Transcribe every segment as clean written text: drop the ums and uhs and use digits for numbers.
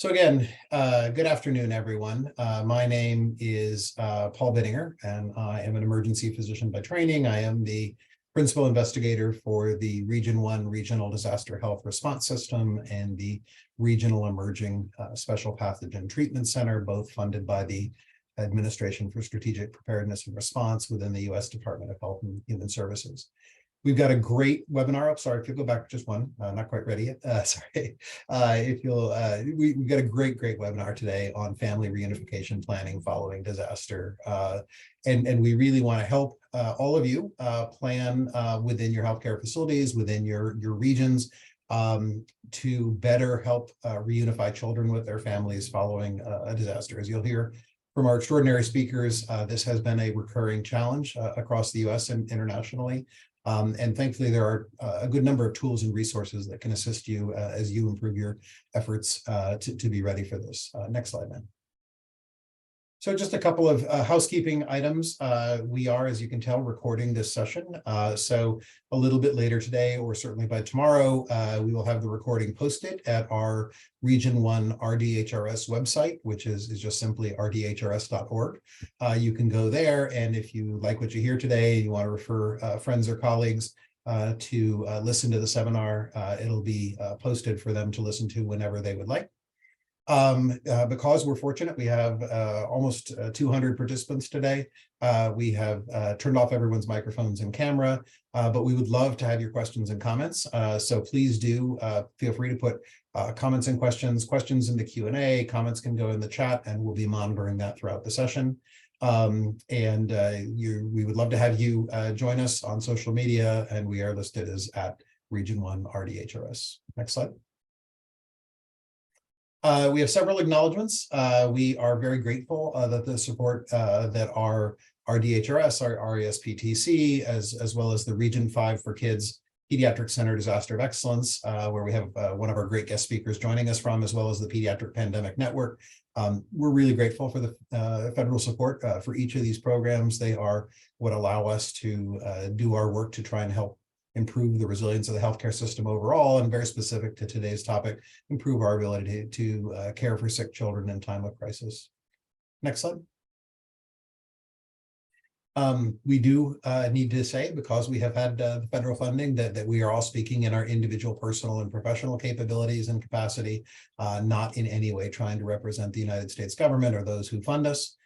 So again, good afternoon, everyone. My name is Paul Bittinger, and I am an emergency physician by training. I am the principal investigator for the Region 1 Regional Disaster Health Response System and the Regional Emerging Special Pathogen Treatment Center, both funded by the Administration for Strategic Preparedness and Response within the U.S. Department of Health and Human Services. We've got a great webinar. Sorry, if you go back just one, not quite ready yet. Sorry. If you'll, we've got a great webinar today on family reunification planning following disaster. And we really want to help all of you plan within your healthcare facilities, within your regions, to better help reunify children with their families following a disaster. As you'll hear from our extraordinary speakers, this has been a recurring challenge across the U.S. and internationally. And thankfully, there are a good number of tools and resources that can assist you as you improve your efforts to be ready for this. Next slide, man. So just a couple of housekeeping items. We are, as you can tell, recording this session. So a little bit later today, or certainly by tomorrow, we will have the recording posted at our Region 1 RDHRS website, which is just simply rdhrs.org. You can go there, and if you like what you hear today, and you want to refer friends or colleagues to listen to the seminar, it'll be posted for them to listen to whenever they would like. Because we're fortunate, we have almost 200 participants today. We have turned off everyone's microphones and camera, but we would love to have your questions and comments. So please do feel free to put comments and questions in the Q&A. Comments can go in the chat, and we'll be monitoring that throughout the session. We would love to have you join us on social media, and we are listed as at Region 1 RDHRS. Next slide. We have several acknowledgements. We are very grateful that the support that our RDHRS, our RESPTC, as well as the Region 5 for Kids Pediatric Center Disaster of Excellence, where we have one of our great guest speakers joining us from, as well as the Pediatric Pandemic Network. We're really grateful for the federal support for each of these programs. They are what allow us to do our work to try and help improve the resilience of the healthcare system overall, and very specific to today's topic, improve our ability to care for sick children in time of crisis. Next slide. We do need to say, because we have had the federal funding, that we are all speaking in our individual personal and professional capabilities and capacity, not in any way trying to represent the United States government or those who fund us.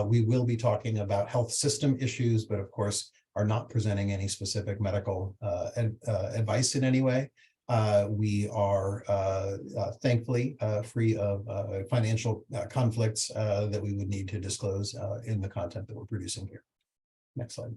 We will be talking about health system issues, but of course, are not presenting any specific medical advice in any way. We are thankfully free of financial conflicts that we would need to disclose in the content that we're producing here. Next slide.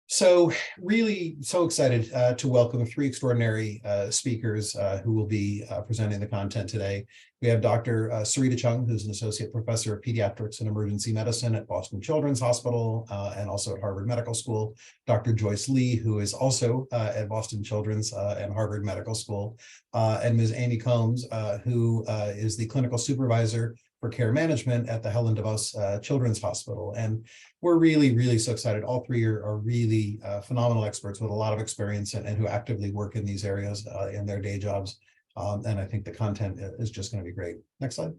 So really so excited to welcome three extraordinary speakers who will be presenting the content today. We have Dr. Sarita Chung, who's an associate professor of pediatrics and emergency medicine at Boston Children's Hospital and also at Harvard Medical School. Dr. Joyce Lee, who is also at Boston Children's and Harvard Medical School, and Ms. Amy Combs, who is the clinical supervisor for care management at the Helen DeVos Children's Hospital. And we're really so excited. All three are really phenomenal experts with a lot of experience and who actively work in these areas in their day jobs. And I think the content is just going to be great. Next slide.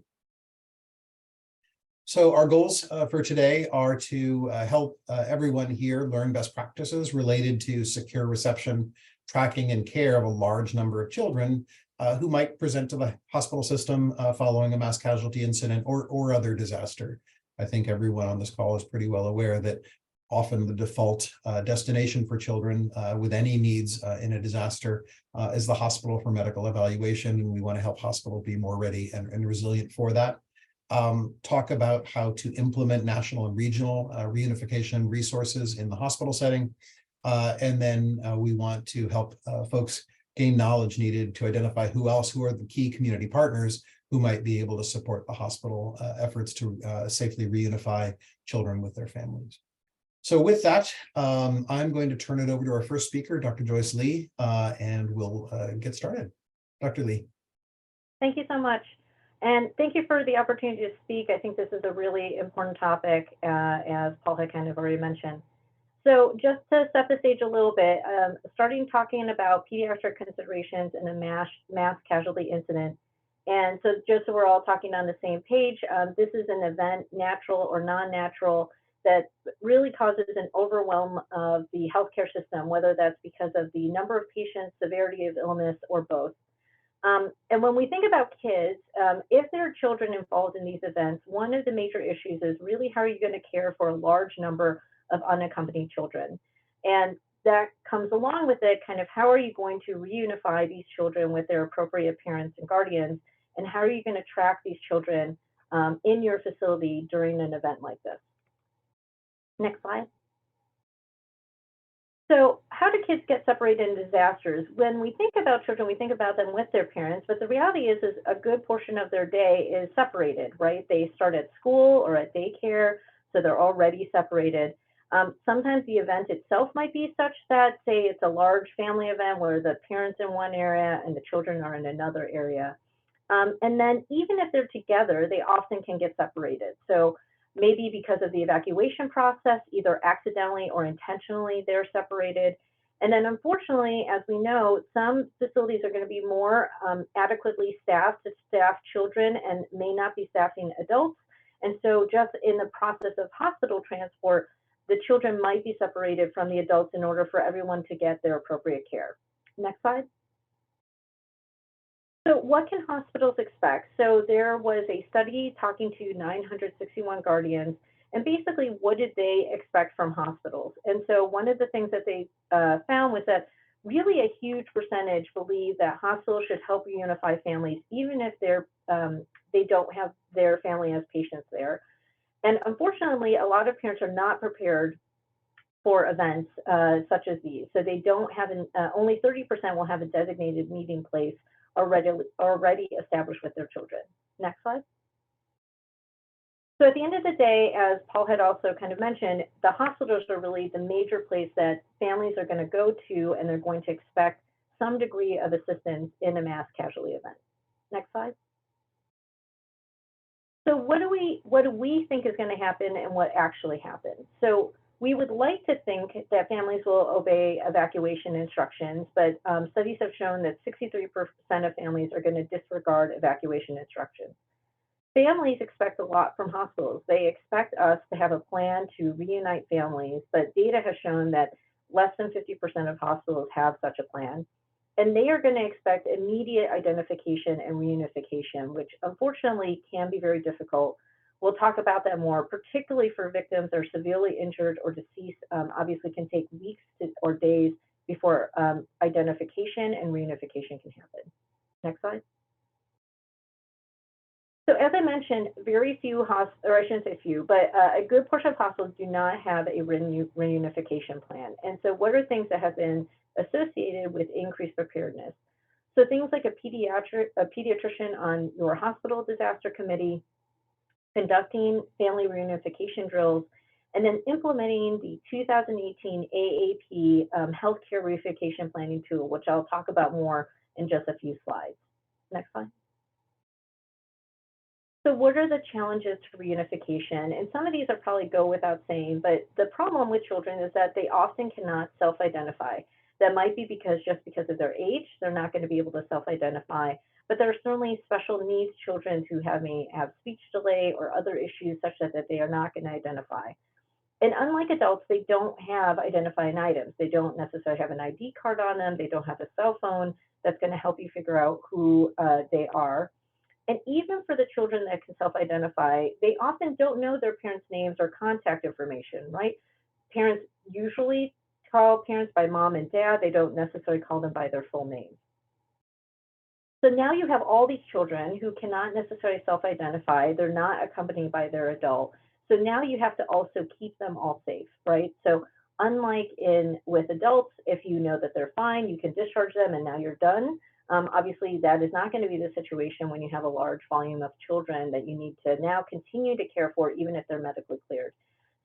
So our goals for today are to help everyone here learn best practices related to secure reception, tracking, and care of a large number of children who might present to the hospital system following a mass casualty incident or other disaster. I think everyone on this call is pretty well aware that often the default destination for children with any needs in a disaster is the hospital for medical evaluation, and we want to help hospitals be more ready and resilient for that. Talk about how to implement national and regional reunification resources in the hospital setting. And then we want to help folks gain knowledge needed to identify who are the key community partners who might be able to support the hospital efforts to safely reunify children with their families. So with that, I'm going to turn it over to our first speaker, Dr. Joyce Lee, and we'll get started. Dr. Lee. Thank you so much. And thank you for the opportunity to speak. I think this is a really important topic, as Paul had kind of already mentioned. So just to set the stage a little bit, starting talking about pediatric considerations in a mass casualty incident And so just so we're all talking on the same page, this is an event, natural or non-natural, that really causes an overwhelm of the healthcare system, whether that's because of the number of patients, severity of illness, or both. And when we think about kids, if there are children involved in these events, one of the major issues is really how are you going to care for a large number of unaccompanied children? And that comes along with it, kind of how are you going to reunify these children with their appropriate parents and guardians, and how are you going to track these children in your facility during an event like this? Next slide. So how do kids get separated in disasters? When we think about children, we think about them with their parents, but the reality is a good portion of their day is separated, right? They start at school or at daycare, so they're already separated. Sometimes the event itself might be such that, say, it's a large family event where the parents in one area and the children are in another area. And then even if they're together, they often can get separated. So maybe because of the evacuation process, either accidentally or intentionally, they're separated. And then unfortunately, as we know, some facilities are going to be more adequately staffed to staff children and may not be staffing adults. And so just in the process of hospital transport, the children might be separated from the adults in order for everyone to get their appropriate care. Next slide. So what can hospitals expect? So there was a study talking to 961 guardians, and basically what did they expect from hospitals? And so one of the things that they found was that really a huge percentage believe that hospitals should help reunify families, even if they don't have their family as patients there. And unfortunately, a lot of parents are not prepared for events such as these. So they don't have, only 30% will have a designated meeting place already established with their children. Next slide. So at the end of the day, as Paul had also kind of mentioned, the hospitals are really the major place that families are going to go to, and they're going to expect some degree of assistance in a mass casualty event. Next slide. So what do we think is going to happen and what actually happens? So we would like to think that families will obey evacuation instructions, but studies have shown that 63% of families are going to disregard evacuation instructions. Families expect a lot from hospitals. They expect us to have a plan to reunite families, but data has shown that less than 50% of hospitals have such a plan. And they are going to expect immediate identification and reunification, which unfortunately can be very difficult. We'll talk about that more, particularly for victims that are severely injured or deceased. Obviously can take weeks or days before identification and reunification can happen. Next slide. So as I mentioned, very few hospitals, or I shouldn't say few, but a good portion of hospitals do not have a reunification plan. And so what are things that have been associated with increased preparedness? So things like a pediatrician on your hospital disaster committee, conducting family reunification drills, and then implementing the 2018 AAP healthcare reunification planning tool, which I'll talk about more in just a few slides. Next slide. So what are the challenges to reunification? And some of these are probably go without saying, but the problem with children is that they often cannot self-identify. That might be just because of their age, they're not going to be able to self-identify, but there are certainly special needs children who may have speech delay or other issues such that they are not going to identify. And unlike adults, they don't have identifying items. They don't necessarily have an ID card on them. They don't have a cell phone that's going to help you figure out who they are. And even for the children that can self-identify, they often don't know their parents' names or contact information, right? Parents usually call parents by mom and dad. They don't necessarily call them by their full names. So now you have all these children who cannot necessarily self-identify. They're not accompanied by their adult. So now you have to also keep them all safe, right? So unlike with adults, if you know that they're fine, you can discharge them and now you're done. Obviously, that is not going to be the situation when you have a large volume of children that you need to now continue to care for, even if they're medically cleared.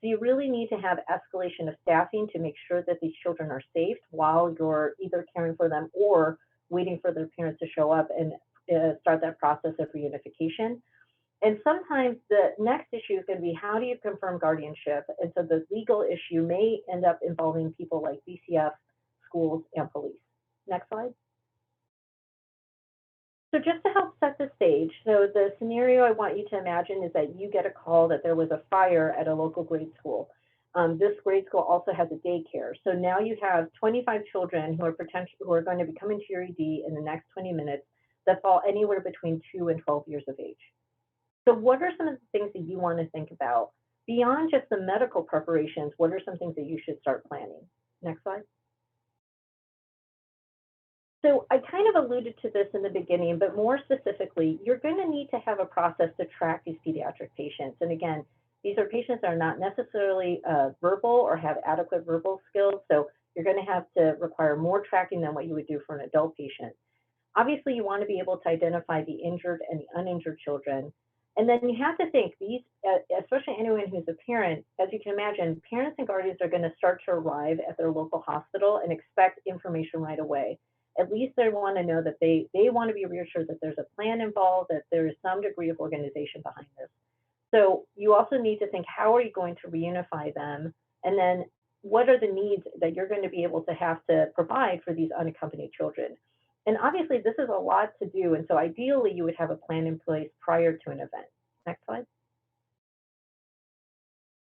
So you really need to have escalation of staffing to make sure that these children are safe while you're either caring for them or waiting for their parents to show up and start that process of reunification. And sometimes the next issue is going to be, how do you confirm guardianship? And so the legal issue may end up involving people like DCF, schools, and police. Next slide. So just to help set the stage, so the scenario I want you to imagine is that you get a call that there was a fire at a local grade school. This grade school also has a daycare. So now you have 25 children who are going to be coming to your ED in the next 20 minutes that fall anywhere between 2 and 12 years of age. So what are some of the things that you want to think about? Beyond just the medical preparations, what are some things that you should start planning? Next slide. So I kind of alluded to this in the beginning, but more specifically, you're going to need to have a process to track these pediatric patients. And again, these are patients that are not necessarily verbal or have adequate verbal skills. So you're going to have to require more tracking than what you would do for an adult patient. Obviously, you want to be able to identify the injured and the uninjured children. And then you have to think these, especially anyone who's a parent, as you can imagine, parents and guardians are going to start to arrive at their local hospital and expect information right away. At least they want to know that they want to be reassured that there's a plan involved, that there is some degree of organization behind this. So you also need to think, how are you going to reunify them? And then what are the needs that you're going to be able to have to provide for these unaccompanied children? And obviously, this is a lot to do. And so ideally, you would have a plan in place prior to an event. Next slide.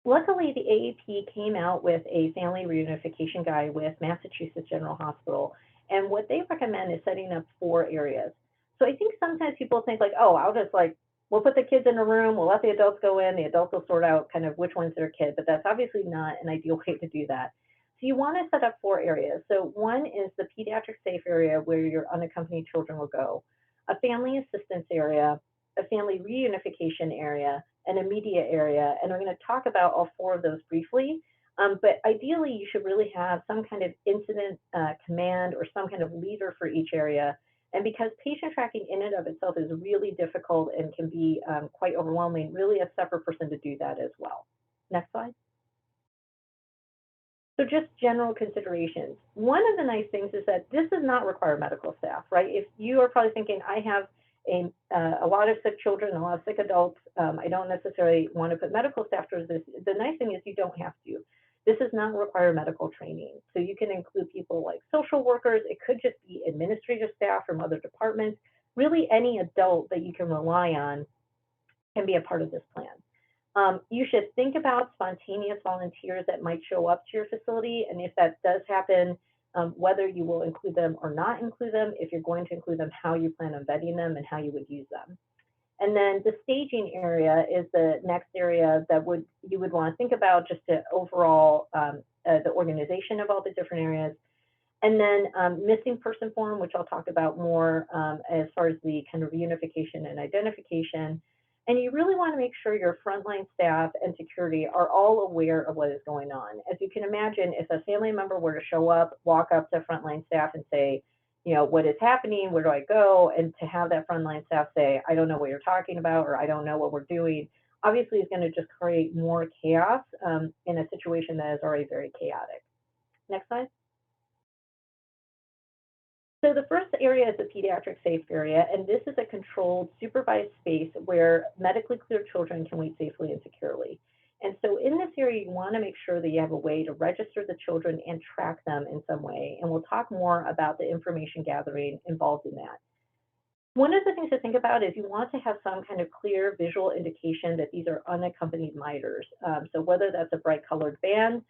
Luckily, the AAP came out with a family reunification guide with Massachusetts General Hospital. And what they recommend is setting up 4 areas. So I think sometimes people think like, oh, I'll just like, we'll put the kids in a room, we'll let the adults go in, the adults will sort out kind of which one's their kid, but that's obviously not an ideal way to do that. So you want to set up 4 areas. So one is the pediatric safe area where your unaccompanied children will go, a family assistance area, a family reunification area, and a media area. And we're going to talk about all 4 of those briefly. But ideally, you should really have some kind of incident command or some kind of leader for each area. And because patient tracking in and of itself is really difficult and can be quite overwhelming, really a separate person to do that as well. Next slide. So just general considerations. One of the nice things is that this does not require medical staff, right? If you are probably thinking, I have a lot of sick children, a lot of sick adults, I don't necessarily want to put medical staff towards this. The nice thing is you don't have to. This does not require medical training. So you can include people like social workers. It could just be administrative staff from other departments. Really any adult that you can rely on can be a part of this plan. You should think about spontaneous volunteers that might show up to your facility. And if that does happen, whether you will include them or not include them, if you're going to include them, how you plan on vetting them and how you would use them. And then the staging area is the next area that you would want to think about, just to overall the organization of all the different areas. And then missing person form, which I'll talk about more as far as the kind of reunification and identification. And you really want to make sure your frontline staff and security are all aware of what is going on. As you can imagine, if a family member were to show up, walk up to frontline staff and say, you know, what is happening, where do I go? And to have that frontline staff say, I don't know what you're talking about, or I don't know what we're doing, obviously is going to just create more chaos in a situation that is already very chaotic. Next slide. So the first area is the pediatric safe area, and this is a controlled, supervised space where medically cleared children can wait safely and securely. And so in this area, you want to make sure that you have a way to register the children and track them in some way. And we'll talk more about the information gathering involved in that. One of the things to think about is you want to have some kind of clear visual indication that these are unaccompanied minors. So whether that's a bright colored band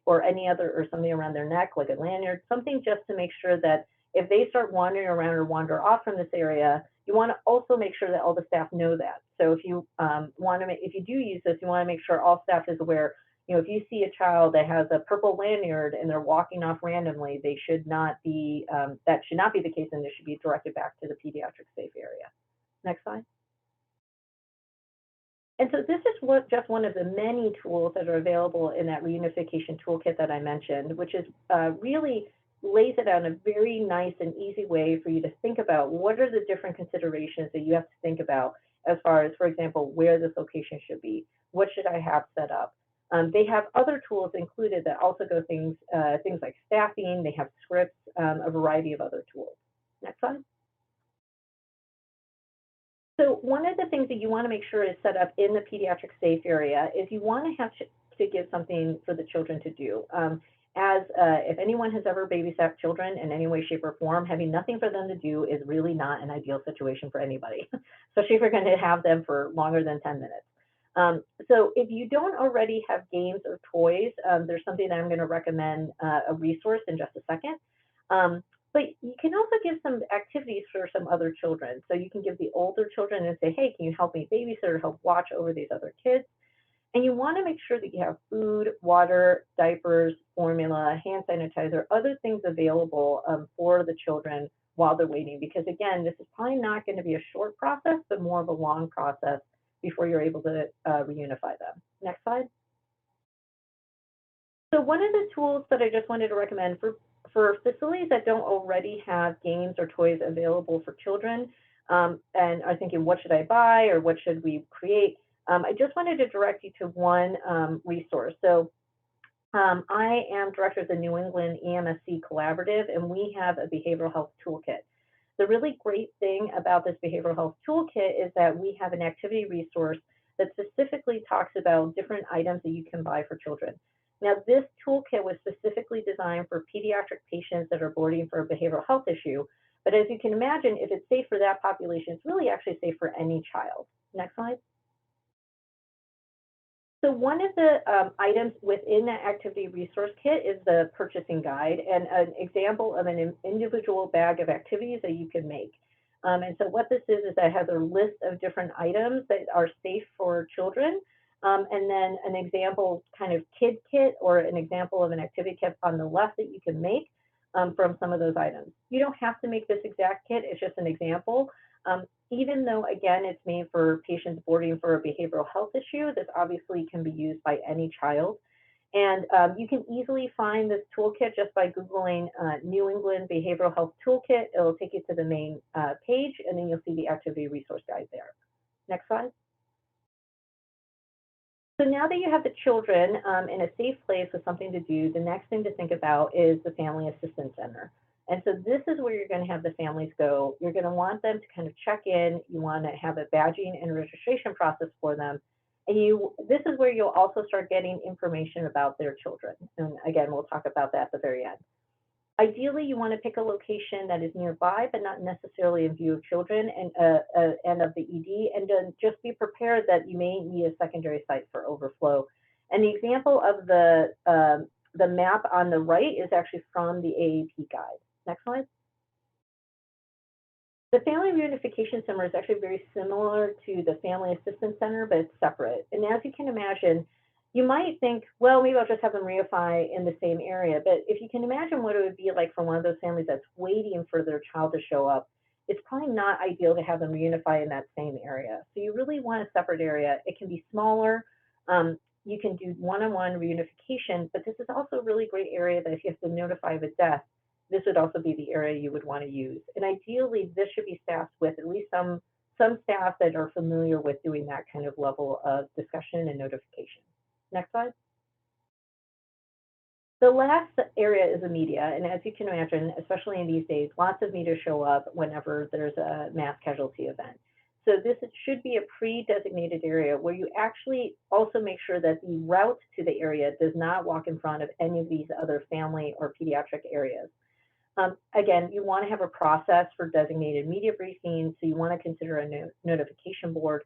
or any other, or something around their neck, like a lanyard, something just to make sure that if they start wandering around or wander off from this area, you want to also make sure that all the staff know that. So if you if you do use this, you want to make sure all staff is aware. You know, if you see a child that has a purple lanyard and they're walking off randomly, they should not be. That should not be the case, and they should be directed back to the pediatric safe area. Next slide. And so this is just one of the many tools that are available in that reunification toolkit that I mentioned, which is really lays it out in a very nice and easy way for you to think about what are the different considerations that you have to think about as far as, for example, where this location should be, what should I have set up. They have other tools included that also go things like staffing. They have scripts, a variety of other tools. Next slide. So one of the things that you want to make sure is set up in the pediatric safe area is you want to have to give something for the children to do. If anyone has ever babysat children in any way, shape, or form, having nothing for them to do is really not an ideal situation for anybody, especially if you're going to have them for longer than 10 minutes. So if you don't already have games or toys, there's something that I'm going to recommend, a resource in just a second. But you can also give some activities for some other children. So you can give the older children and say, hey, can you help me babysit or help watch over these other kids? And you want to make sure that you have food, water, diapers, formula, hand sanitizer, other things available for the children while they're waiting. Because again, this is probably not going to be a short process, but more of a long process before you're able to reunify them. Next slide. So one of the tools that I just wanted to recommend for facilities that don't already have games or toys available for children, and are thinking, what should I buy or what should we create? I just wanted to direct you to one resource. So I am director of the New England EMSC Collaborative, and we have a behavioral health toolkit. The really great thing about this behavioral health toolkit is that we have an activity resource that specifically talks about different items that you can buy for children. Now, this toolkit was specifically designed for pediatric patients that are boarding for a behavioral health issue. But as you can imagine, if it's safe for that population, it's really actually safe for any child. Next slide. So one of the items within that activity resource kit is the purchasing guide and an example of an individual bag of activities that you can make. And so what this is that it has a list of different items that are safe for children, and then an example kind of kid kit or an example of an activity kit on the left that you can make from some of those items. You don't have to make this exact kit, it's just an example. Even though, again, it's made for patients boarding for a behavioral health issue, this obviously can be used by any child. And you can easily find this toolkit just by Googling New England Behavioral Health Toolkit. It'll take you to the main page, and then you'll see the activity resource guide there. Next slide. So now that you have the children in a safe place with something to do, the next thing to think about is the Family Assistance Center. And so this is where you're going to have the families go. You're going to want them to kind of check in. You want to have a badging and registration process for them. And this is where you'll also start getting information about their children. And again, we'll talk about that at the very end. Ideally, you want to pick a location that is nearby, but not necessarily in view of children and of the ED, and then just be prepared that you may need a secondary site for overflow. And the example of the map on the right is actually from the AAP guide. Next slide. The Family Reunification Center is actually very similar to the Family Assistance Center, but it's separate. And as you can imagine, you might think, well, maybe I'll just have them reunify in the same area. But if you can imagine what it would be like for one of those families that's waiting for their child to show up, it's probably not ideal to have them reunify in that same area. So you really want a separate area. It can be smaller. You can do one-on-one reunification, but this is also a really great area that if you have to notify of a death, this would also be the area you would want to use. And ideally, this should be staffed with at least some staff that are familiar with doing that kind of level of discussion and notification. Next slide. The last area is the media. And as you can imagine, especially in these days, lots of media show up whenever there's a mass casualty event. So this should be a pre-designated area where you actually also make sure that the route to the area does not walk in front of any of these other family or pediatric areas. Again, you want to have a process for designated media briefings, so you want to consider a notification board.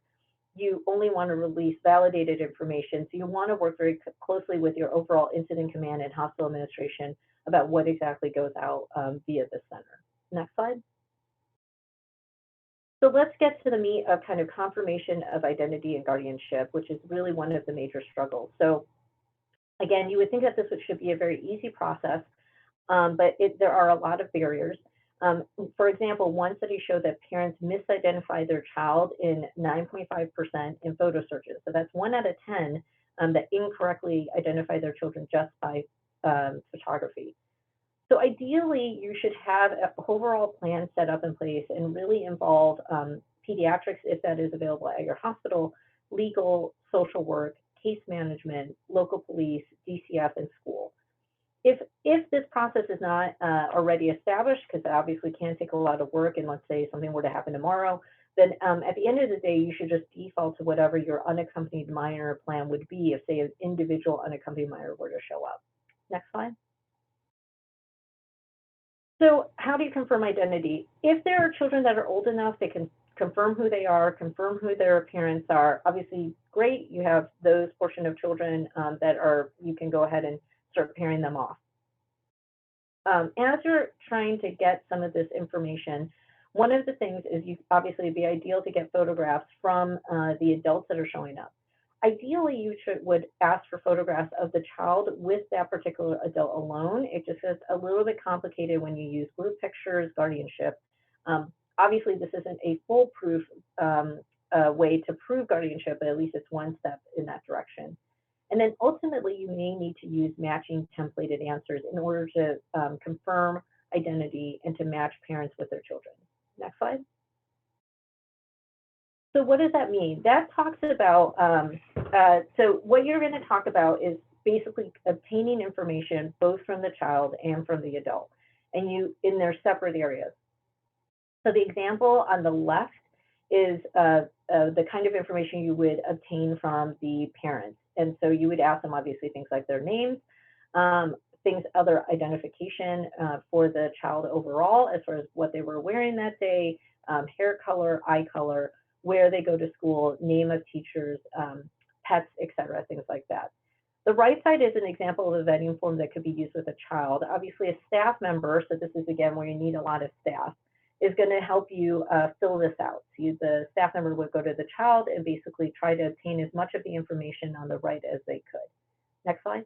You only want to release validated information, so you want to work very closely with your overall incident command and hospital administration about what exactly goes out via the center. Next slide. So let's get to the meat of kind of confirmation of identity and guardianship, which is really one of the major struggles. So again, you would think that this should be a very easy process, but there are a lot of barriers. For example, one study showed that parents misidentify their child in 9.5% in photo searches. So that's 1 out of 10 that incorrectly identify their children just by photography. So ideally, you should have an overall plan set up in place and really involve pediatrics, if that is available at your hospital, legal, social work, case management, local police, DCF, and school. If this process is not already established, because it obviously can take a lot of work, and let's say something were to happen tomorrow, then at the end of the day, you should just default to whatever your unaccompanied minor plan would be if, say, an individual unaccompanied minor were to show up. Next slide. So how do you confirm identity? If there are children that are old enough, they can confirm who they are, confirm who their parents are. Obviously, great. You have those portion of children that are, you can go ahead and start pairing them off. As you're trying to get some of this information, one of the things is you obviously it'd be ideal to get photographs from the adults that are showing up. Ideally, you would ask for photographs of the child with that particular adult alone. It just gets a little bit complicated when you use group pictures, guardianship. Obviously, this isn't a foolproof way to prove guardianship, but at least it's one step in that direction. And then ultimately, you may need to use matching templated answers in order to confirm identity and to match parents with their children. Next slide. So what does that mean? That talks about, so what you're going to talk about is basically obtaining information both from the child and from the adult, and you in their separate areas. So the example on the left is the kind of information you would obtain from the parents. And so you would ask them obviously things like their names, other identification for the child overall, as far as what they were wearing that day, hair color, eye color, where they go to school, name of teachers, pets, etc., things like that. The right side is an example of a vetting form that could be used with a child. Obviously, a staff member, so this is again where you need a lot of staff, is going to help you fill this out. So the staff member would go to the child and basically try to obtain as much of the information on the right as they could. Next slide.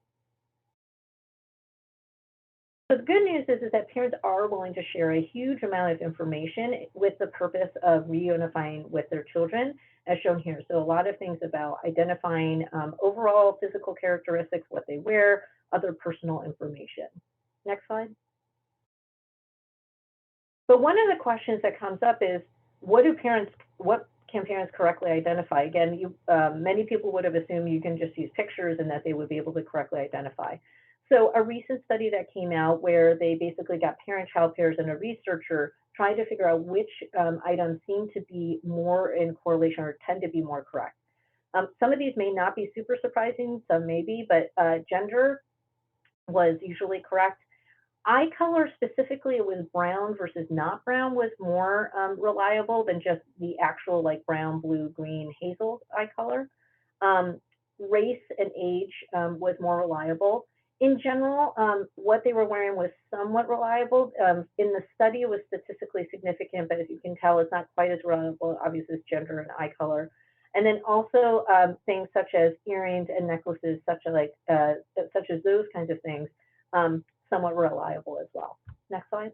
So the good news is that parents are willing to share a huge amount of information with the purpose of reunifying with their children, as shown here. So a lot of things about identifying overall physical characteristics, what they wear, other personal information. Next slide. But one of the questions that comes up is, what can parents correctly identify? Again, many people would have assumed you can just use pictures and that they would be able to correctly identify. So a recent study that came out where they basically got parent-child pairs and a researcher trying to figure out which items seem to be more in correlation or tend to be more correct. Some of these may not be super surprising, some may be, but gender was usually correct. Eye color specifically, it was brown versus not brown, was more reliable than just the actual like brown, blue, green, hazel eye color. Race and age was more reliable. In general, what they were wearing was somewhat reliable. In the study, it was statistically significant, but as you can tell, it's not quite as reliable, obviously, as gender and eye color. And then also things such as earrings and necklaces, such as those kinds of things, somewhat reliable as well. Next slide.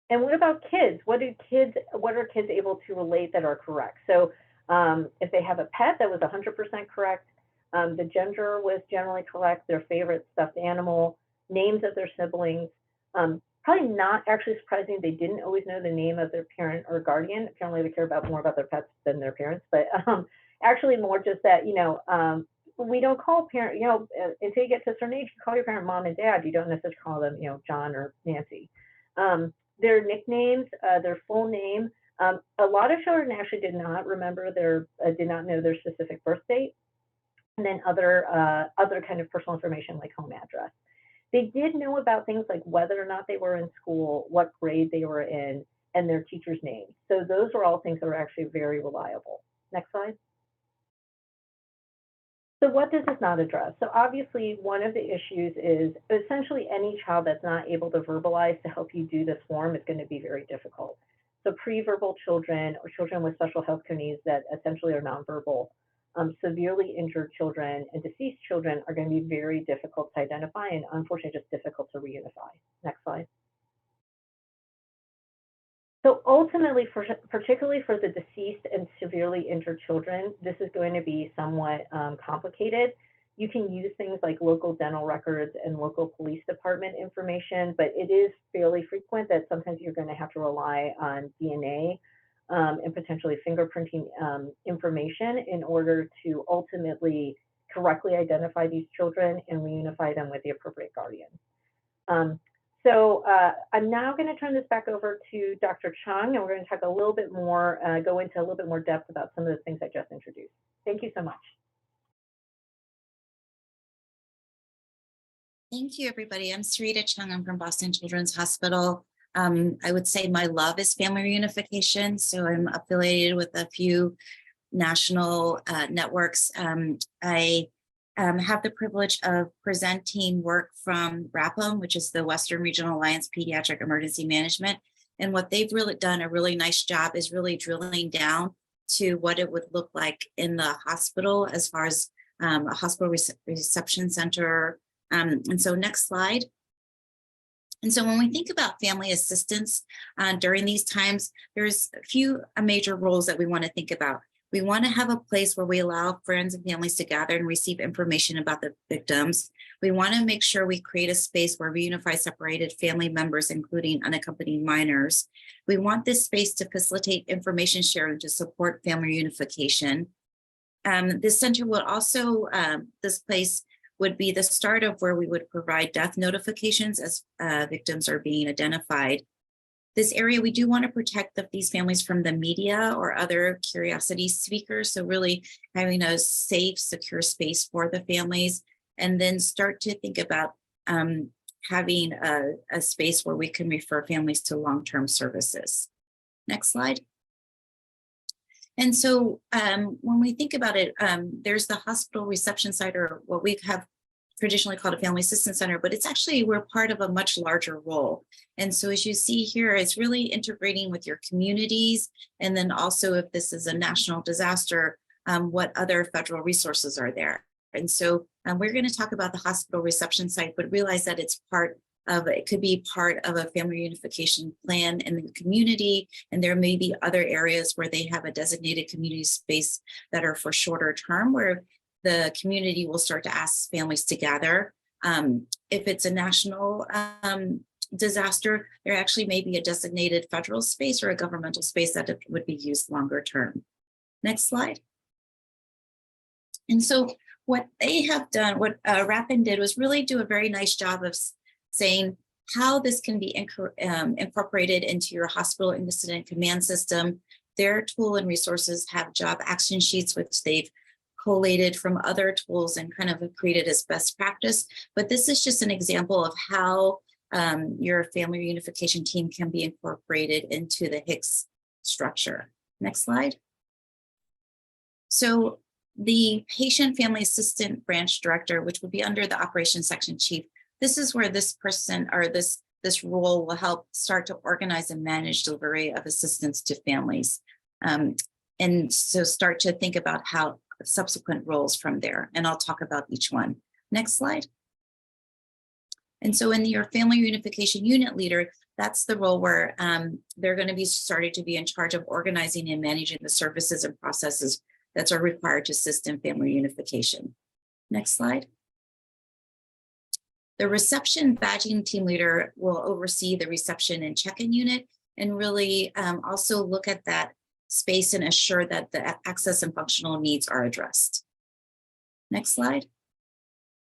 And what about kids? What are kids able to relate that are correct? So if they have a pet, that was 100% correct. The gender was generally correct, their favorite stuffed animal, names of their siblings. Probably not actually surprising, they didn't always know the name of their parent or guardian. Apparently they care more about their pets than their parents, but actually more just that, we don't call parent, until you get to a certain age, you call your parent mom and dad. You don't necessarily call them, John or Nancy. Their nicknames, their full name. A lot of children actually did not know their specific birth date. And then other kind of personal information like home address. They did know about things like whether or not they were in school, what grade they were in, and their teacher's name. So those were all things that were actually very reliable. Next slide. So what does this not address? So obviously one of the issues is essentially any child that's not able to verbalize to help you do this form is going to be very difficult. So pre-verbal children or children with special health needs that essentially are nonverbal, severely injured children and deceased children are going to be very difficult to identify and unfortunately just difficult to reunify. Next slide. So ultimately, particularly for the deceased and severely injured children, this is going to be somewhat complicated. You can use things like local dental records and local police department information, but it is fairly frequent that sometimes you're going to have to rely on DNA and potentially fingerprinting information in order to ultimately correctly identify these children and reunify them with the appropriate guardian. So I'm now going to turn this back over to Dr. Chung, and we're going to talk a little bit more, go into a little bit more depth about some of the things I just introduced. Thank you so much. Thank you, everybody. I'm Sarita Chung. I'm from Boston Children's Hospital. I would say my love is family reunification. So I'm affiliated with a few national networks. I have the privilege of presenting work from RAPM, which is the Western Regional Alliance Pediatric Emergency Management. And what they've really done a really nice job is really drilling down to what it would look like in the hospital as far as a hospital reception center. And so next slide. And so when we think about family assistance during these times, there's a few major roles that we want to think about. We want to have a place where we allow friends and families to gather and receive information about the victims. We want to make sure we create a space where we unify separated family members, including unaccompanied minors. We want this space to facilitate information sharing to support family unification. This center will also, this place would be the start of where we would provide death notifications as victims are being identified. This area, we do want to protect these families from the media or other curiosity seekers. So really having a safe, secure space for the families, and then start to think about having a space where we can refer families to long-term services. Next slide. And so when we think about it, there's the hospital reception site, or what we have traditionally called a family assistance center, but it's actually, we're part of a much larger role. And so as you see here, it's really integrating with your communities. And then also if this is a national disaster, what other federal resources are there? And so we're going to talk about the hospital reception site, but realize that it's part of, it could be part of a family reunification plan in the community. And there may be other areas where they have a designated community space that are for shorter term, where the community will start to ask families to gather. If it's a national disaster, there actually may be a designated federal space or a governmental space that would be used longer term. Next slide. And so what they have done, what RAPN did, was really do a very nice job of saying how this can be incorporated into your hospital incident command system. Their tool and resources have job action sheets, which they've collated from other tools and kind of created as best practice. But this is just an example of how your family reunification team can be incorporated into the HICS structure. Next slide. So the patient family assistant branch director, which would be under the operations section chief, this is where this person or this role will help start to organize and manage delivery of assistance to families. And so start to think about how subsequent roles from there. And I'll talk about each one. Next slide. And so in your family reunification unit leader, that's the role where they're going to be starting to be in charge of organizing and managing the services and processes that are required to assist in family reunification. Next slide. The reception badging team leader will oversee the reception and check-in unit and really also look at that space and assure that the access and functional needs are addressed. Next slide.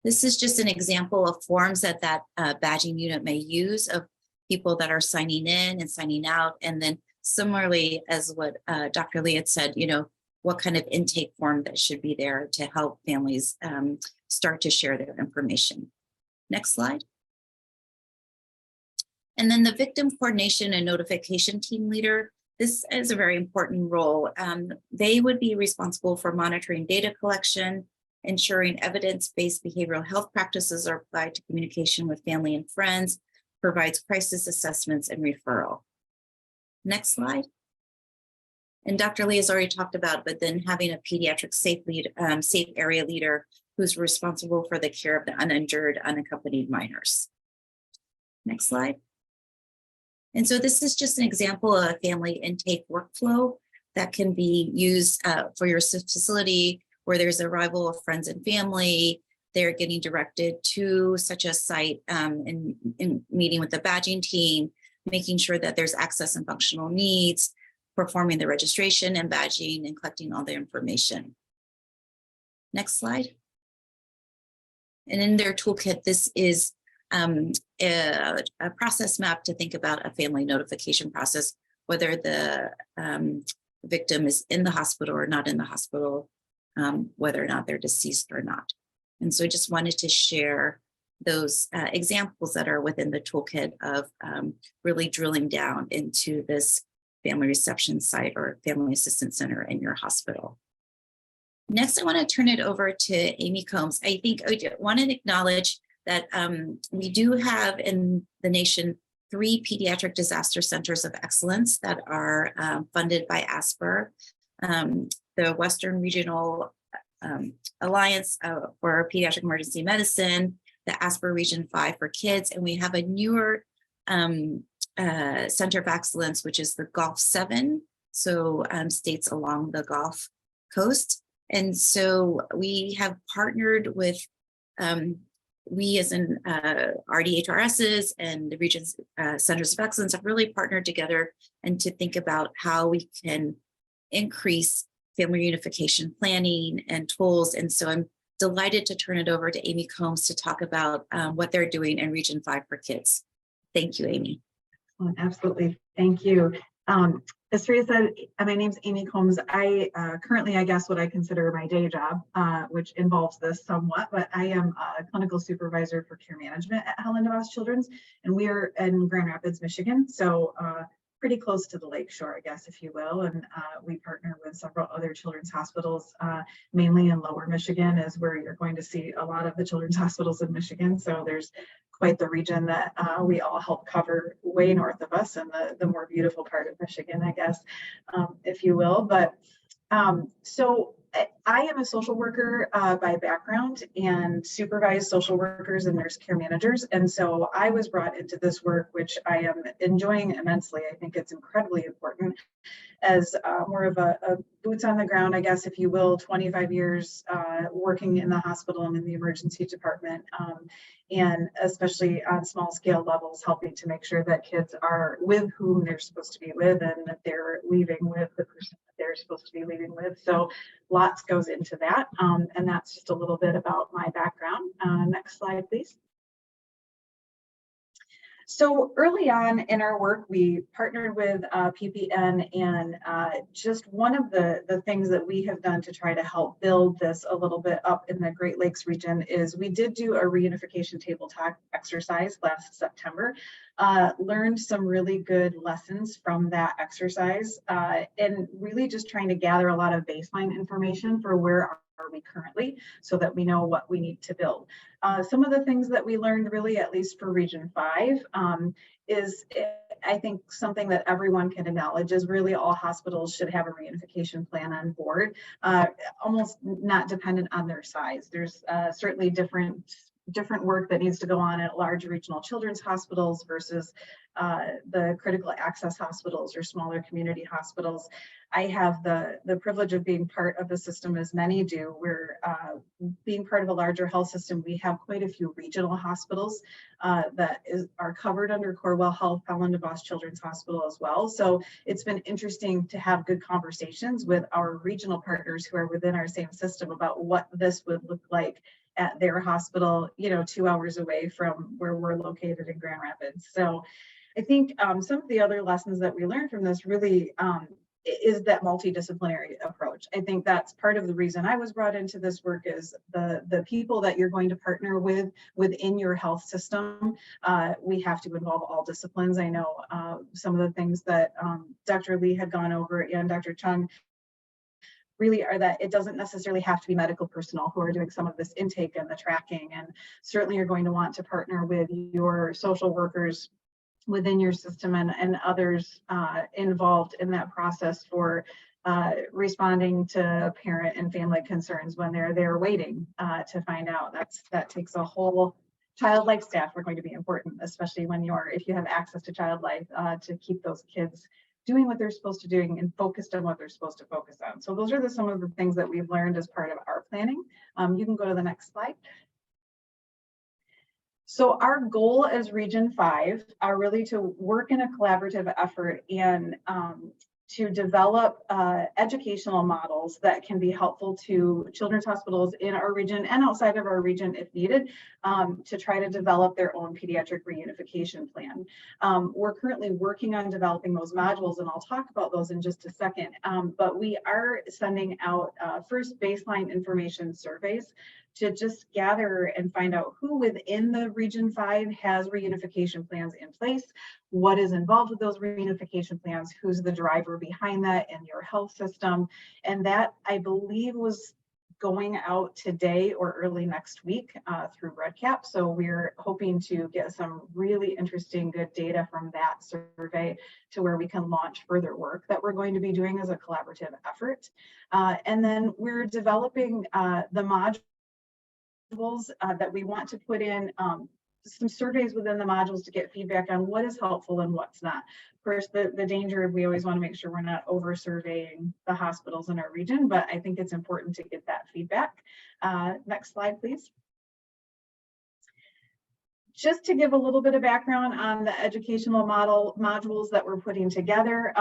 This is just an example of forms that badging unit may use of people that are signing in and signing out. And then similarly, as what Dr. Lee had said, what kind of intake form that should be there to help families start to share their information. Next slide. And then the victim coordination and notification team leader, this is a very important role. They would be responsible for monitoring data collection, ensuring evidence-based behavioral health practices are applied to communication with family and friends, provides crisis assessments and referral. Next slide. And Dr. Lee has already talked about, but then having a pediatric safe area leader who's responsible for the care of the uninjured, unaccompanied minors. Next slide. And so this is just an example of a family intake workflow that can be used for your facility where there's arrival of friends and family. They're getting directed to such a site in meeting with the badging team, making sure that there's access and functional needs, performing the registration and badging and collecting all the information. Next slide. And in their toolkit, this is a process map to think about a family notification process, whether the victim is in the hospital or not in the hospital, whether or not they're deceased or not. And so I just wanted to share those examples that are within the toolkit of really drilling down into this family reception site or family assistance center in your hospital. Next, I want to turn it over to Amy Combs. I think I want to acknowledge that we do have in the nation 3 pediatric disaster centers of excellence that are funded by ASPR, the Western Regional Alliance for Pediatric Emergency Medicine, the ASPR Region 5 for kids, and we have a newer Center of Excellence, which is the Gulf 7, so states along the Gulf Coast. And so we have partnered with, we as in RDHRSs and the region's Centers of Excellence have really partnered together and to think about how we can increase family reunification planning and tools. And so I'm delighted to turn it over to Amy Combs to talk about what they're doing in Region 5 for kids. Thank you, Amy. Well, absolutely. Thank you. As Rita said, my name's Amy Combs. I currently, I guess, what I consider my day job, which involves this somewhat, but I am a clinical supervisor for care management at Helen DeVos Children's, and we are in Grand Rapids, Michigan. So pretty close to the lakeshore, I guess, if you will. And we partner with several other children's hospitals, mainly in lower Michigan is where you're going to see a lot of the children's hospitals in Michigan. So there's quite the region that we all help cover way north of us and the more beautiful part of Michigan, I guess, if you will. But so I am a social worker by background and supervise social workers and nurse care managers. And so I was brought into this work, which I am enjoying immensely. I think it's incredibly important as more of a boots on the ground, I guess, if you will, 25 years working in the hospital and in the emergency department. And especially on small scale levels, helping to make sure that kids are with whom they're supposed to be with and that they're leaving with the person that they're supposed to be leaving with. So lots goes into that. And that's just a little bit about my background. Next slide, please. So early on in our work, we partnered with PPN, and just one of the things that we have done to try to help build this a little bit up in the Great Lakes region is we did do a reunification tabletop exercise last September, learned some really good lessons from that exercise, and really just trying to gather a lot of baseline information for where are we currently so that we know what we need to build. Some of the things that we learned really, at least for Region 5, is I think something that everyone can acknowledge is really all hospitals should have a reunification plan on board, almost not dependent on their size. There's certainly different work that needs to go on at large regional children's hospitals versus the critical access hospitals or smaller community hospitals. I have the privilege of being part of the system, as many do. We're being part of a larger health system. We have quite a few regional hospitals that are covered under Corewell Health, Helen DeVos Children's Hospital as well. So it's been interesting to have good conversations with our regional partners who are within our same system about what this would look like at their hospital, 2 hours away from where we're located in Grand Rapids. So I think some of the other lessons that we learned from this really is that multidisciplinary approach. I think that's part of the reason I was brought into this work is the people that you're going to partner with within your health system. We have to involve all disciplines. I know some of the things that Dr. Lee had gone over and Dr. Chung really are that it doesn't necessarily have to be medical personnel who are doing some of this intake and the tracking. And certainly you're going to want to partner with your social workers within your system and others involved in that process for responding to parent and family concerns when they're there waiting to find out. That takes a whole child life staff are going to be important, especially when if you have access to child life to keep those kids doing what they're supposed to do and focused on what they're supposed to focus on. So those are some of the things that we've learned as part of our planning. You can go to the next slide. So our goal as Region 5 are really to work in a collaborative effort and to develop educational models that can be helpful to children's hospitals in our region and outside of our region if needed, to try to develop their own pediatric reunification plan. We're currently working on developing those modules, and I'll talk about those in just a second, but we are sending out first baseline information surveys to just gather and find out who within the Region 5 has reunification plans in place, what is involved with those reunification plans, who's the driver behind that in your health system. And that, I believe, was going out today or early next week through REDCap. So we're hoping to get some really interesting, good data from that survey to where we can launch further work that we're going to be doing as a collaborative effort. And then we're developing the modules that we want to put in some surveys within the modules to get feedback on what is helpful and what's not. Of course, the danger, we always want to make sure we're not over surveying the hospitals in our region, but I think it's important to get that feedback. Next slide, please. Just to give a little bit of background on the educational modules that we're putting together.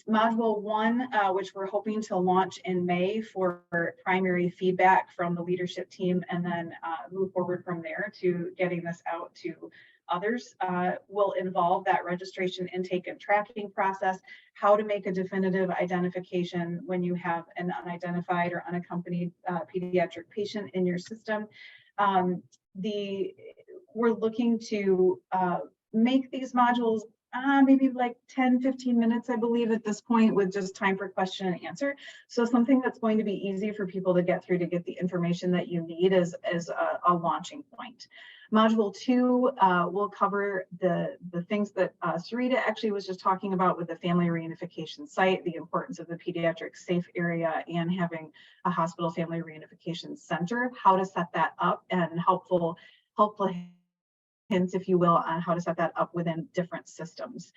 Module 1, which we're hoping to launch in May for primary feedback from the leadership team, and then move forward from there to getting this out to others, will involve that registration, intake, and tracking process, how to make a definitive identification when you have an unidentified or unaccompanied pediatric patient in your system. We're looking to make these modules maybe like 10-15 minutes, I believe, at this point, with just time for question and answer. So something that's going to be easy for people to get through to get the information that you need as a launching point. Module 2 will cover the things that Sarita actually was just talking about with the family reunification site, the importance of the pediatric safe area and having a hospital family reunification center, how to set that up, and helpful hints, if you will, on how to set that up within different systems.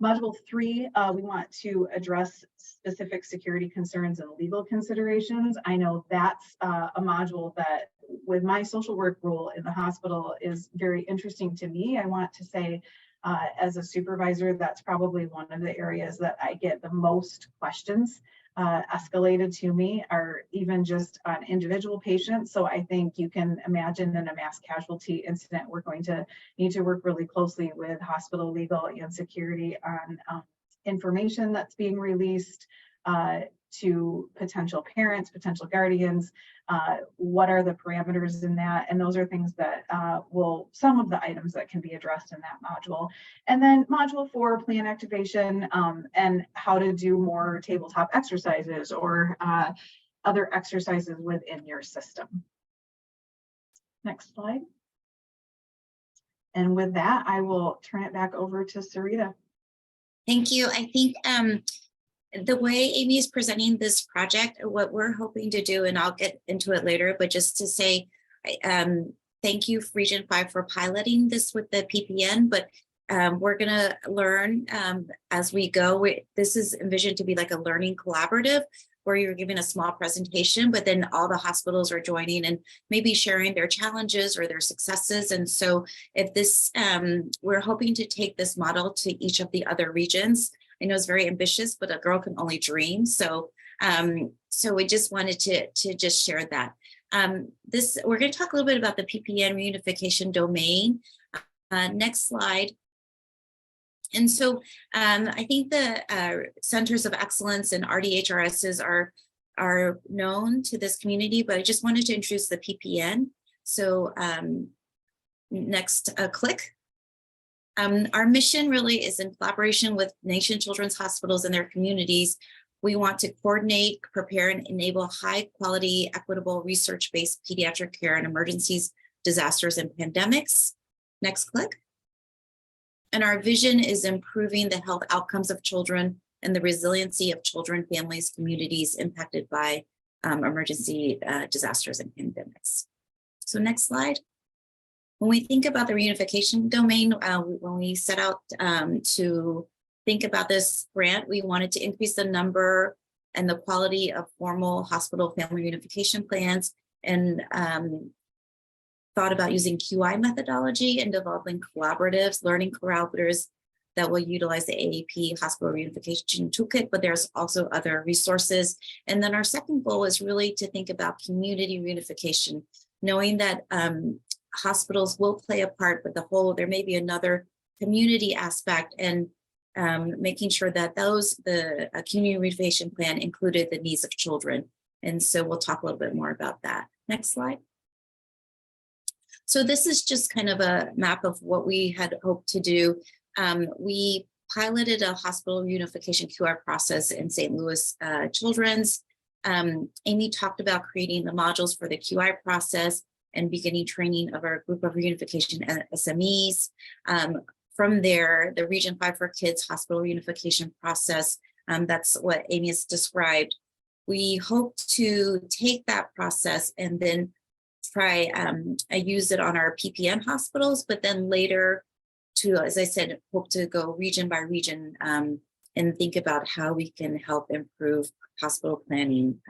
Module 3, we want to address specific security concerns and legal considerations. I know that's a module that, with my social work role in the hospital, is very interesting to me. I want to say, as a supervisor, that's probably one of the areas that I get the most questions escalated to me, are even just on individual patients. So I think you can imagine in a mass casualty incident, we're going to need to work really closely with hospital legal and security on information that's being released to potential parents, potential guardians. What are the parameters in that? And those are things that some of the items that can be addressed in that module. And then module 4, plan activation, and how to do more tabletop exercises or other exercises within your system. Next slide. And with that, I will turn it back over to Sarita. Thank you. I think the way Amy is presenting this project, what we're hoping to do, and I'll get into it later, but just to say, thank you, Region 5, for piloting this with the PPN, but we're gonna learn as we go. This is envisioned to be like a learning collaborative where you're giving a small presentation, but then all the hospitals are joining and maybe sharing their challenges or their successes. And so if this, we're hoping to take this model to each of the other regions. I know it's very ambitious, but a girl can only dream. So, so we just wanted to just share that. We're going to talk a little bit about the PPN reunification domain. Next slide. And so I think the centers of excellence and RDHRSs are known to this community, but I just wanted to introduce the PPN. So next click. Our mission really is in collaboration with Nation Children's Hospitals and their communities. We want to coordinate, prepare, and enable high quality, equitable, research-based pediatric care in emergencies, disasters, and pandemics. Next click. And our vision is improving the health outcomes of children and the resiliency of children, families, communities impacted by emergency disasters and pandemics. So next slide. When we think about the reunification domain, when we set out to think about this grant, we wanted to increase the number and the quality of formal hospital family reunification plans, and thought about using QI methodology and developing collaboratives, learning collaboratives that will utilize the AAP hospital reunification toolkit, but there's also other resources. And then our second goal is really to think about community reunification, knowing that hospitals will play a part, but there may be another community aspect, and making sure that the community reunification plan included the needs of children. And so we'll talk a little bit more about that. Next slide. So this is just kind of a map of what we had hoped to do. We piloted a hospital reunification QI process in St. Louis Children's. Amy talked about creating the modules for the QI process and beginning training of our group of reunification SMEs. From there, the Region 5 for Kids hospital reunification process, that's what Amy has described. We hope to take that process and then try use it on our PPN hospitals, but then later to, as I said, hope to go region by region and think about how we can help improve hospital planning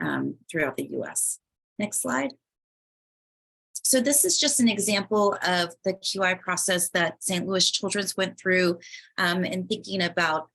throughout the US. Next slide. So this is just an example of the QI process that St. Louis Children's went through and thinking about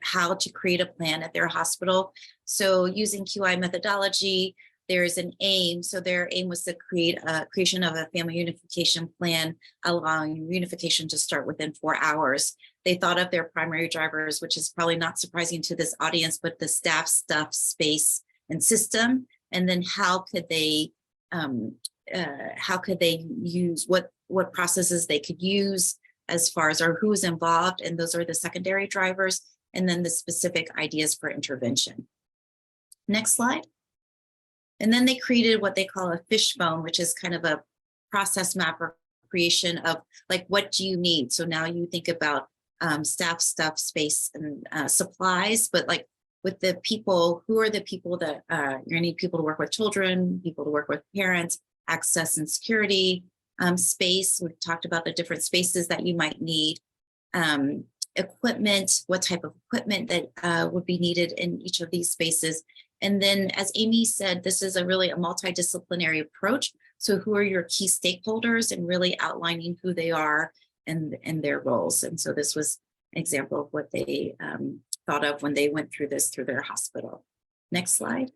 how to create a plan at their hospital. So using QI methodology, there's an aim. So their aim was to create a creation of a family unification plan, allowing reunification to start within 4 hours. They thought of their primary drivers, which is probably not surprising to this audience, but the staff, stuff, space, and system. And then how could they use what processes they could use as far as or who is involved, and those are the secondary drivers, and then the specific ideas for intervention. Next slide. And then they created what they call a fishbone, which is kind of a process map or creation of like, what do you need? So now you think about staff, stuff, space, and supplies, but like with the people, who are the people that you're gonna need people to work with children, people to work with parents, access and security, space. We've talked about the different spaces that you might need, equipment, what type of equipment that would be needed in each of these spaces. And then, as Amy said, this is really a multidisciplinary approach. So who are your key stakeholders and really outlining who they are and their roles. And so this was an example of what they thought of when they went through this through their hospital. Next slide.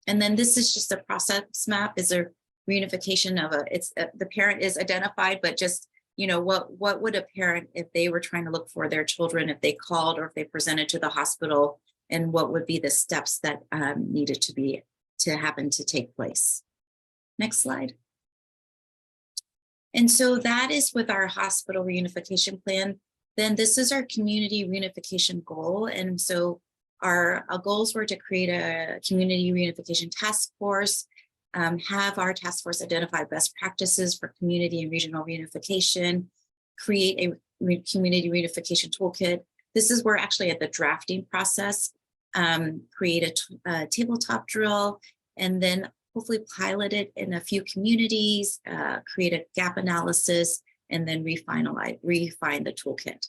And then this is just a process map. Is a reunification of the parent is identified, but just, you know, what would a parent, if they were trying to look for their children, if they called or if they presented to the hospital, and what would be the steps that needed to happen to take place. Next slide. And so that is with our hospital reunification plan. Then this is our community reunification goal. And so our goals were to create a community reunification task force, have our task force identify best practices for community and regional reunification, create a community reunification toolkit. This is where actually at the drafting process, create a tabletop drill, and then hopefully pilot it in a few communities, create a gap analysis, and then refine the toolkit.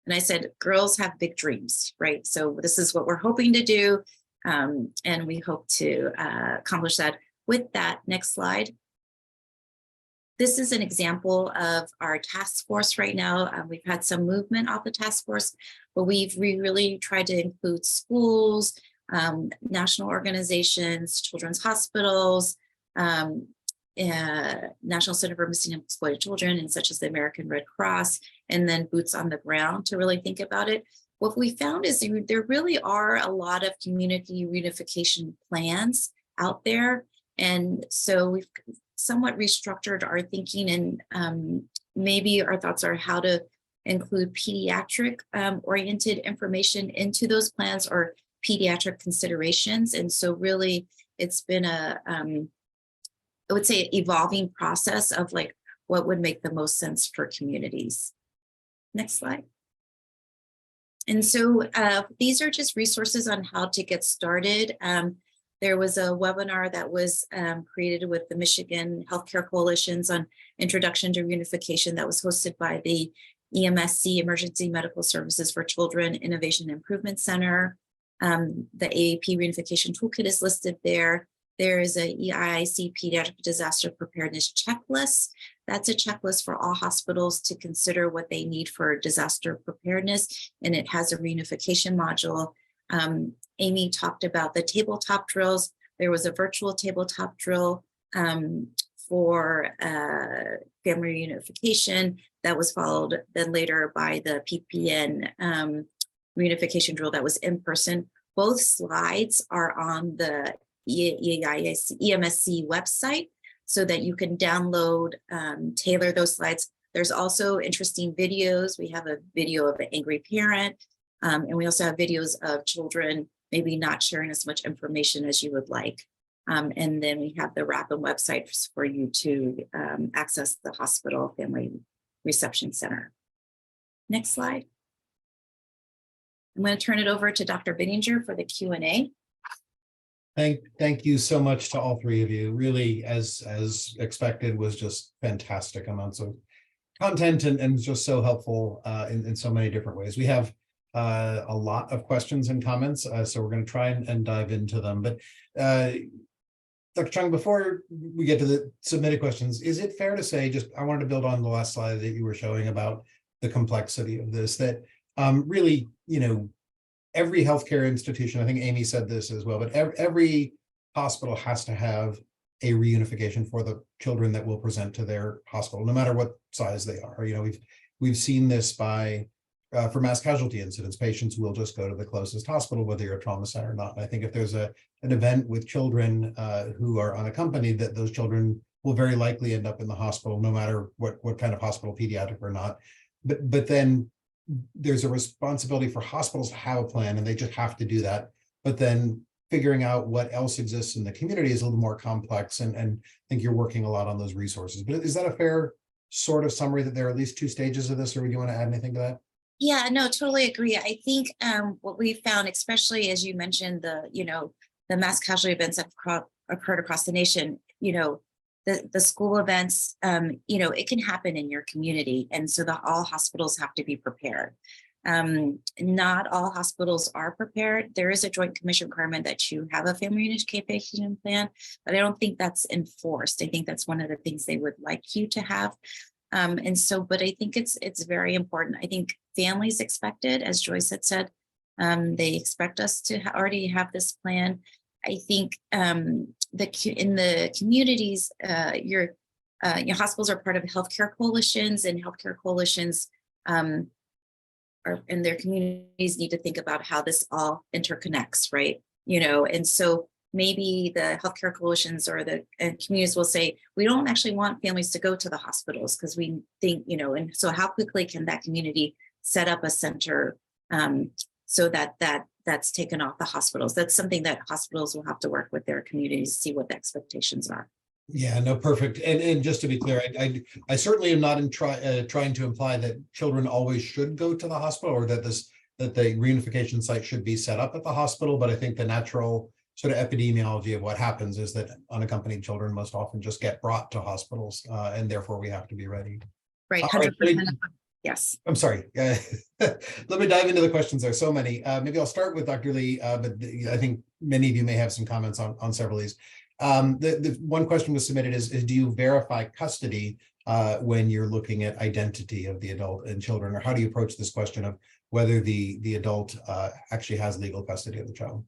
And I said, girls have big dreams, right? So this is what we're hoping to do, and we hope to accomplish that. With that, next slide. This is an example of our task force right now. We've had some movement off the task force, but we've really tried to include schools, national organizations, children's hospitals, National Center for Missing and Exploited Children, and such as the American Red Cross, and then boots on the ground to really think about it. What we found is there really are a lot of community reunification plans out there. And so we've somewhat restructured our thinking, and maybe our thoughts are how to include pediatric oriented information into those plans or pediatric considerations. And so really it's been a, I would say, evolving process of like what would make the most sense for communities. Next slide. And so these are just resources on how to get started. There was a webinar that was created with the Michigan Healthcare Coalitions on Introduction to Reunification that was hosted by the EMSC, Emergency Medical Services for Children Innovation Improvement Center. The AAP Reunification Toolkit is listed there. There is a EIC Pediatric Disaster Preparedness Checklist. That's a checklist for all hospitals to consider what they need for disaster preparedness, and it has a reunification module. Amy talked about the tabletop drills. There was a virtual tabletop drill for family reunification that was followed then later by the PPN reunification drill that was in person. Both slides are on the EMSC website. so that you can download, tailor those slides. There's also interesting videos. We have a video of an angry parent, and we also have videos of children maybe not sharing as much information as you would like. And then we have the RAPM website for you to access the hospital family reception center. Next slide. I'm going to turn it over to Dr. Bittinger for the Q&A. Thank you so much to all three of you. Really, as expected, was just fantastic amounts of content and just so helpful in so many different ways. We have a lot of questions and comments, so we're going to try and dive into them. But Dr. Chung, before we get to the submitted questions, is it fair to say, I wanted to build on the last slide that you were showing about the complexity of this, that really, every healthcare institution, I think Amy said this as well, but every hospital has to have a reunification for the children that will present to their hospital, no matter what size they are. We've seen this for mass casualty incidents. Patients will just go to the closest hospital, whether you're a trauma center or not. And I think if there's an event with children who are unaccompanied, that those children will very likely end up in the hospital, no matter what kind of hospital, pediatric or not. But then there's a responsibility for hospitals to have a plan, and they just have to do that. But then figuring out what else exists in the community is a little more complex, and I think you're working a lot on those resources. But is that a fair sort of summary, that there are at least two stages of this, or do you want to add anything to that? Yeah, no, totally agree. I think what we found, especially as you mentioned, the mass casualty events that occurred across the nation, the school events, it can happen in your community. And so all hospitals have to be prepared. Not all hospitals are prepared. There is a Joint Commission requirement that you have a family reunification plan, but I don't think that's enforced. I think that's one of the things they would like you to have. But I think it's very important. I think families expect it, as Joyce had said, they expect us to already have this plan. I think in the communities, your hospitals are part of healthcare coalitions, and healthcare coalitions in their communities need to think about how this all interconnects, right? And so maybe the healthcare coalitions or the communities will say, we don't actually want families to go to the hospitals because we think, and so how quickly can that community set up a center so that's taken off the hospitals? That's something that hospitals will have to work with their communities to see what the expectations are. Yeah, no, perfect. And just to be clear, I certainly am not trying to imply that children always should go to the hospital, or that the reunification site should be set up at the hospital. But I think the natural sort of epidemiology of what happens is that unaccompanied children most often just get brought to hospitals, and therefore we have to be ready. Right, 100%. Yes. I'm sorry. Let me dive into the questions. There's so many. Maybe I'll start with Dr. Lee, but I think many of you may have some comments on several of these. The one question was submitted is do you verify custody when you're looking at identity of the adult and children, or how do you approach this question of whether the adult actually has legal custody of the child?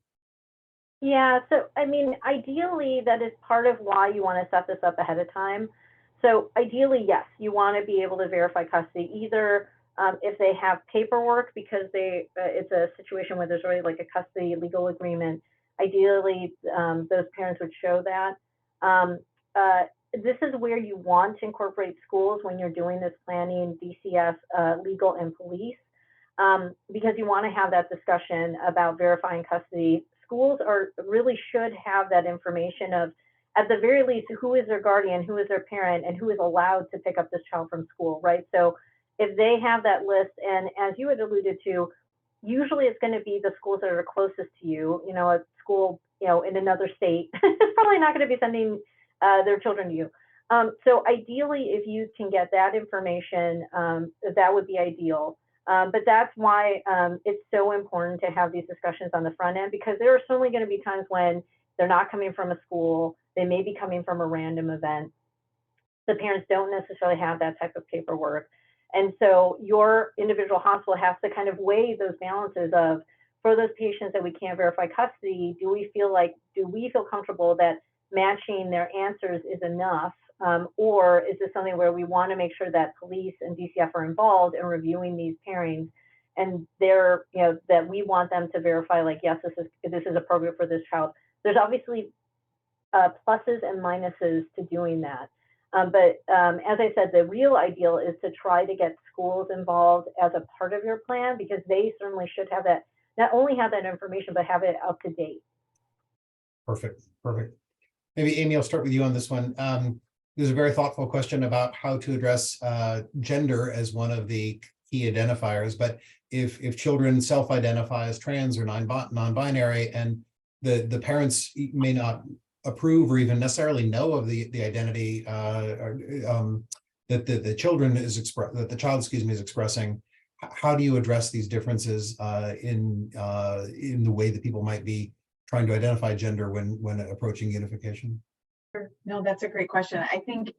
Yeah, so I mean, ideally, that is part of why you want to set this up ahead of time. So ideally, yes, you want to be able to verify custody, either if they have paperwork, because it's a situation where there's already like a custody legal agreement. Ideally, those parents would show that. This is where you want to incorporate schools when you're doing this planning, DCS, legal, and police, because you want to have that discussion about verifying custody. Schools really should have that information of, at the very least, who is their guardian, who is their parent, and who is allowed to pick up this child from school, right? So if they have that list, and as you had alluded to, usually it's going to be the schools that are closest to you. A school, in another state is probably not going to be sending their children to you. So ideally, if you can get that information, that would be ideal. But that's why it's so important to have these discussions on the front end, because there are certainly going to be times when they're not coming from a school. They may be coming from a random event. The parents don't necessarily have that type of paperwork. And so your individual hospital has to kind of weigh those balances of, for those patients that we can't verify custody, do we feel comfortable that matching their answers is enough? Or is this something where we want to make sure that police and DCF are involved in reviewing these pairings, and that we want them to verify, like, yes, this is appropriate for this child. There's obviously pluses and minuses to doing that. But as I said, the real ideal is to try to get schools involved as a part of your plan, because they certainly should have that, not only have that information, but have it up to date. Perfect, perfect. Maybe Amy, I'll start with you on this one. There's a very thoughtful question about how to address gender as one of the key identifiers. But if children self-identify as trans or non-binary, and the parents may not approve or even necessarily know of the identity that the children is that the child, excuse me, is expressing, how do you address these differences in the way that people might be trying to identify gender when approaching unification? No, that's a great question. I think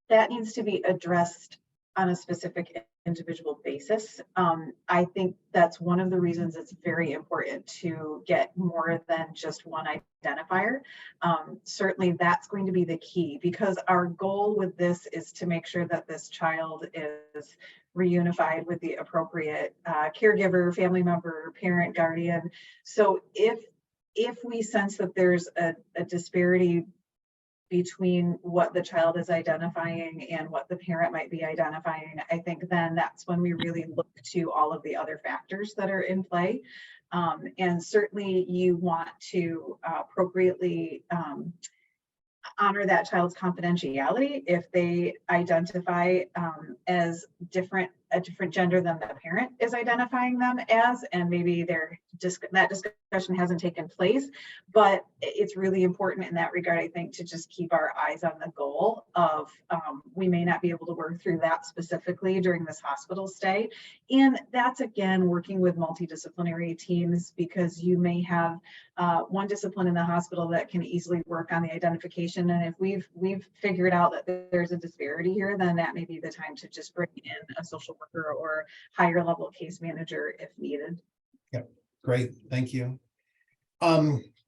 that needs to be addressed on a specific individual basis. I think that's one of the reasons it's very important to get more than just one identifier. Certainly that's going to be the key, because our goal with this is to make sure that this child is reunified with the appropriate caregiver, family member, parent, guardian. So if we sense that there's a disparity between what the child is identifying and what the parent might be identifying, I think then that's when we really look to all of the other factors that are in play. And certainly you want to appropriately honor that child's confidentiality if they identify as a different gender than the parent is identifying them as, and maybe that discussion hasn't taken place. But it's really important in that regard, I think, to just keep our eyes on the goal of we may not be able to work through that specifically during this hospital stay. And that's, again, working with multidisciplinary teams, because you may have one discipline in the hospital that can easily work on the identification. And if we've figured out that there's a disparity here, then that may be the time to just bring in a social worker or higher level case manager if needed. Yeah, great, thank you.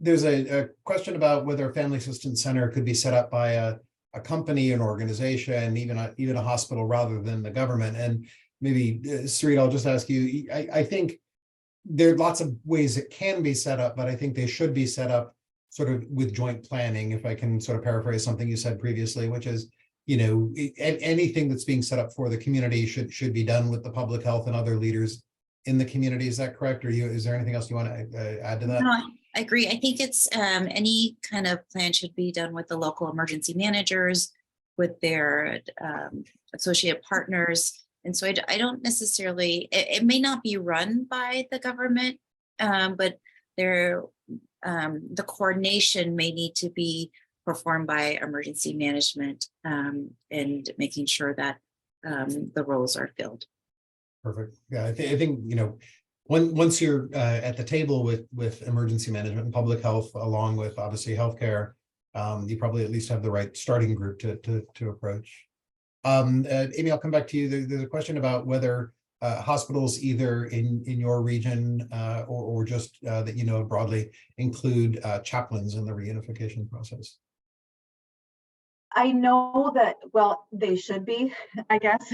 There's a question about whether a family assistance center could be set up by a company, an organization, even a hospital, rather than the government. And maybe, Sarit, I'll just ask you, I think there are lots of ways it can be set up, but I think they should be set up sort of with joint planning, if I can sort of paraphrase something you said previously, which is, anything that's being set up for the community should be done with the public health and other leaders in the community. Is that correct? Or is there anything else you want to add to that? No, I agree. I think it's any kind of plan should be done with the local emergency managers, with their associate partners. And so I don't necessarily, it may not be run by the government, but the coordination may need to be performed by emergency management, and making sure that the roles are filled. Perfect. Yeah, I think once you're at the table with emergency management and public health, along with obviously healthcare, you probably at least have the right starting group to approach. Amy, I'll come back to you. There's a question about whether hospitals either in your region or just that broadly include chaplains in the reunification process. I know that, well, they should be, I guess,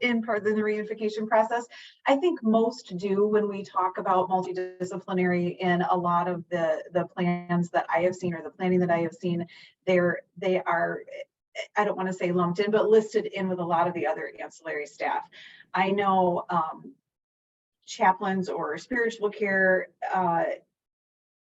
in part of the reunification process. I think most do when we talk about multidisciplinary in a lot of the plans that I have seen, or the planning that I have seen, they are, I don't want to say lumped in, but listed in with a lot of the other ancillary staff. I know chaplains or spiritual care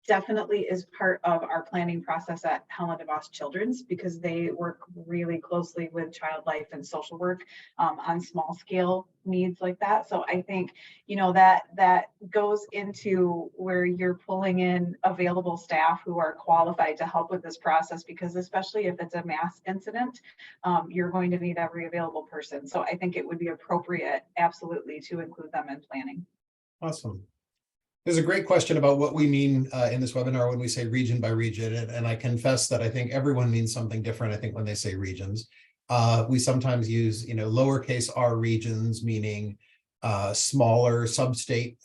definitely is part of our planning process at Helen DeVos Children's, because they work really closely with child life and social work on small scale needs like that. So I think, that goes into where you're pulling in available staff who are qualified to help with this process, because especially if it's a mass incident, you're going to need every available person. So I think it would be appropriate, absolutely, to include them in planning. Awesome. There's a great question about what we mean in this webinar when we say region by region, and I confess that I think everyone means something different. I think when they say regions, we sometimes use lowercase r regions, meaning smaller sub-state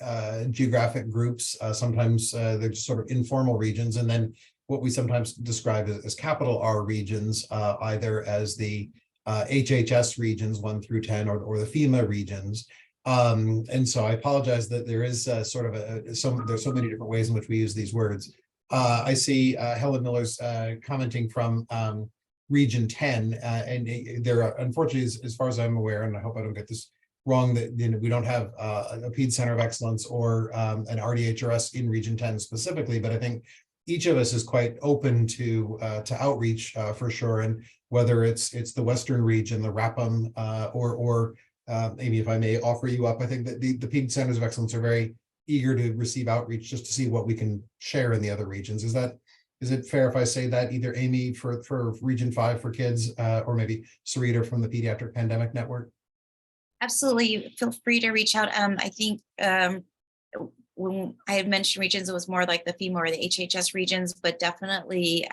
geographic groups. Sometimes they're just sort of informal regions, and then what we sometimes describe as capital R regions, either as the HHS regions 1 through 10 or the FEMA regions. And so I apologize that there is there's so many different ways in which we use these words. I see Helen Miller's commenting from Region 10, and there are, unfortunately, as far as I'm aware, and I hope I don't get this wrong, that we don't have a PED Center of Excellence or an RDHRS in Region 10 specifically, but I think each of us is quite open to outreach for sure, and whether it's the Western region, the RAPM, or maybe if I may offer you up, I think that the PED Centers of Excellence are very eager to receive outreach just to see what we can share in the other regions. Is it fair if I say that, either Amy for Region 5 for kids, or maybe Sarita from the Pediatric Pandemic Network? Absolutely. Feel free to reach out. I think when I had mentioned regions, it was more like the FEMA or the HHS regions, but definitely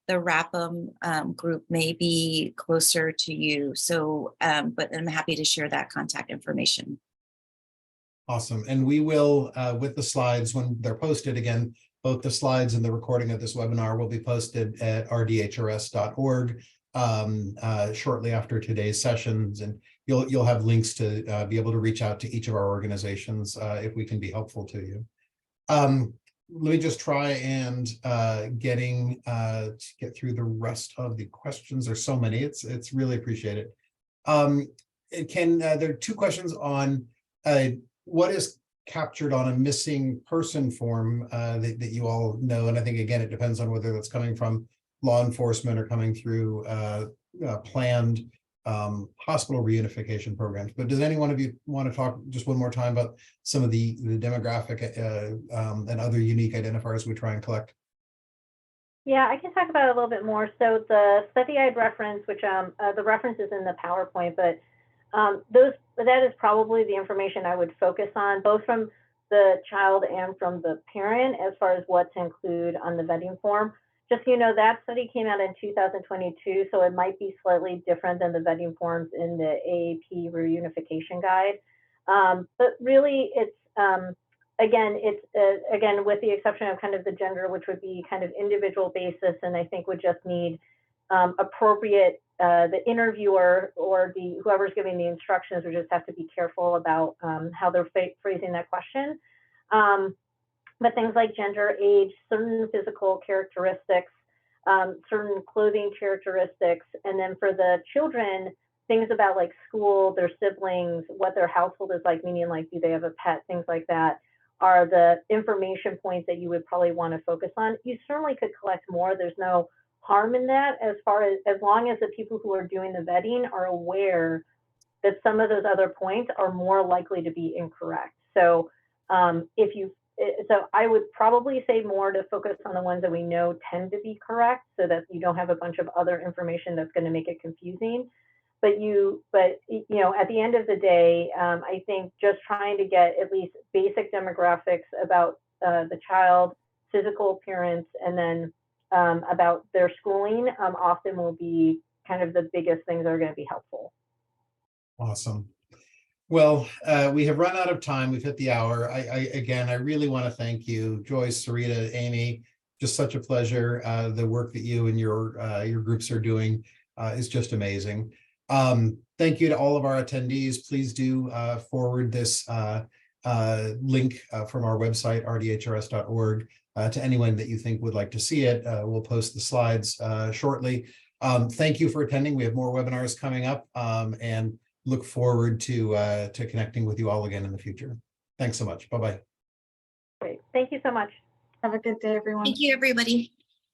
the RAPM group may be closer to you. So, but I'm happy to share that contact information. Awesome. And we will, with the slides, when they're posted again, both the slides and the recording of this webinar will be posted at rdhrs.org shortly after today's sessions. And you'll have links to be able to reach out to each of our organizations if we can be helpful to you. Let me just try and to get through the rest of the questions. There's so many. It's really appreciated. There are two questions on what is captured on a missing person form that you all know, and I think again it depends on whether that's coming from law enforcement or coming through planned hospital reunification programs. But does any one of you want to talk just one more time about some of the demographic and other unique identifiers we try and collect? Yeah, I can talk about it a little bit more. So the study I'd referenced, which the reference is in the PowerPoint, but that is probably the information I would focus on, both from the child and from the parent, as far as what to include on the vetting form. Just so you know, that study came out in 2022, so it might be slightly different than the vetting forms in the AAP reunification guide. But really, it's again, with the exception of kind of the gender, which would be kind of individual basis, and I think would just need appropriate, the interviewer or whoever's giving the instructions would just have to be careful about how they're phrasing that question. But things like gender, age, certain physical characteristics, certain clothing characteristics, and then for the children, things about like school, their siblings, what their household is like, meaning like, do they have a pet, things like that, are the information points that you would probably want to focus on. You certainly could collect more. There's no harm in that, as long as the people who are doing the vetting are aware that some of those other points are more likely to be incorrect. So so I would probably say more to focus on the ones that we know tend to be correct, so that you don't have a bunch of other information that's going to make it confusing. But you know, at the end of the day, I think just trying to get at least basic demographics about the child, physical appearance, and then about their schooling often will be kind of the biggest things that are going to be helpful. Awesome. Well, we have run out of time. We've hit the hour. I really want to thank you, Joyce, Sarita, Amy. Just such a pleasure. The work that you and your groups are doing is just amazing. Thank you to all of our attendees. Please do forward this link from our website, rdhrs.org, to anyone that you think would like to see it. We'll post the slides shortly. Thank you for attending. We have more webinars coming up, and look forward to connecting with you all again in the future. Thanks so much. Bye-bye. Great. Thank you so much. Have a good day, everyone. Thank you, everybody.